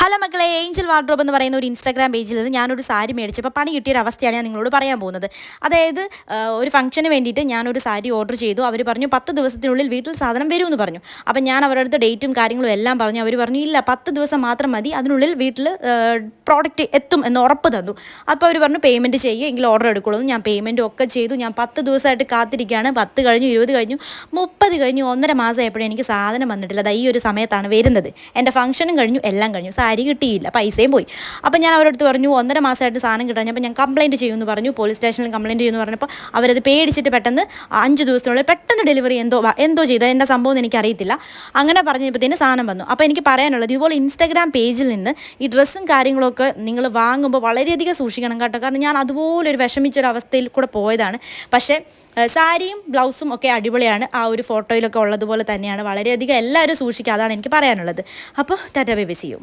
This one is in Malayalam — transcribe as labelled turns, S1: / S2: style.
S1: ഹലോ മക്കളെ, ഏഞ്ചൽ വാർഡ്രോബ് എന്ന് പറയുന്ന ഒരു ഇൻസ്റ്റാഗ്രാം പേജിൽ നിന്ന് ഞാനൊരു സാരി മേടിച്ചപ്പോൾ പണി കിട്ടിയൊരു അവസ്ഥയാണ് ഞാൻ നിങ്ങളോട് പറയാൻ പോകുന്നത്. അതായത് ഒരു ഫംഗ്ഷന് വേണ്ടിയിട്ട് ഞാനൊരു സാരി ഓർഡർ ചെയ്തു. അവർ പറഞ്ഞു 10 ദിവസത്തിനുള്ളിൽ വീട്ടിൽ സാധനം വരുമെന്ന് പറഞ്ഞു. അപ്പം ഞാൻ അവരുടെ അടുത്ത് ഡേറ്റും കാര്യങ്ങളും എല്ലാം പറഞ്ഞു. അവർ പറഞ്ഞു ഇല്ല, 10 ദിവസം മാത്രം മതി, അതിനുള്ളിൽ വീട്ടിൽ പ്രോഡക്റ്റ് എത്തും എന്ന് ഉറപ്പ് തന്നു. അപ്പോൾ അവർ പറഞ്ഞു പേയ്മെൻറ്റ് ചെയ്യുക, എങ്കിൽ ഓർഡർ എടുക്കുള്ളൂ. ഞാൻ പേയ്മെൻറ്റും ഒക്കെ ചെയ്തു. ഞാൻ 10 ദിവസമായിട്ട് കാത്തിരിക്കുകയാണ്. 10 കഴിഞ്ഞു, 20 കഴിഞ്ഞു, 30 കഴിഞ്ഞു, 1.5 മാസമായപ്പോഴും എനിക്ക് സാധനം വന്നിട്ടില്ല. അത് ഈ ഒരു സമയത്താണ് വരുന്നത്. എൻ്റെ ഫംഗ്ഷനും കഴിഞ്ഞു, എല്ലാം കഴിഞ്ഞു, സാരി കിട്ടിയില്ല, പൈസയും പോയി. അപ്പോൾ ഞാൻ അവരടുത്ത് പറഞ്ഞു 1.5 മാസമായിട്ട് സാധനം കിട്ടാഞ്ഞപ്പോൾ ഞാൻ കംപ്ലയിൻറ്റ് ചെയ്യുമെന്ന് പറഞ്ഞു. പോലീസ് സ്റ്റേഷനിൽ കംപ്ലയിൻറ്റ് ചെയ്യുമെന്ന് പറഞ്ഞപ്പോൾ അവരത് പേടിച്ചിട്ട് പെട്ടെന്ന് 5 ദിവസത്തിനുള്ളിൽ പെട്ടെന്ന് ഡെലിവറി എന്തോ ചെയ്തത്, എൻ്റെ സംഭവം എന്ന് എനിക്കറിയത്തില്ല. അങ്ങനെ പറഞ്ഞപ്പോഴത്തേന് സാധനം വന്നു. അപ്പോൾ എനിക്ക് പറയാനുള്ളത്, ഇതുപോലെ ഇൻസ്റ്റാഗ്രാം പേജിൽ നിന്ന് ഈ ഡ്രസ്സും കാര്യങ്ങളൊക്കെ നിങ്ങൾ വാങ്ങുമ്പോൾ വളരെയധികം സൂക്ഷിക്കണം കേട്ടോ. കാരണം ഞാൻ അതുപോലെ ഒരു വിഷമിച്ചൊരവസ്ഥയിൽ കൂടെ പോയതാണ്. പക്ഷേ സാരിയും ബ്ലൗസും ഒക്കെ അടിപൊളിയാണ്. ആ ഒരു ഫോട്ടോയിലൊക്കെ ഉള്ളതുപോലെ തന്നെയാണ്. വളരെയധികം എല്ലാവരും സൂക്ഷിക്കുക, അതാണ് എനിക്ക് പറയാനുള്ളത്. അപ്പോൾ tata bye bye, see U.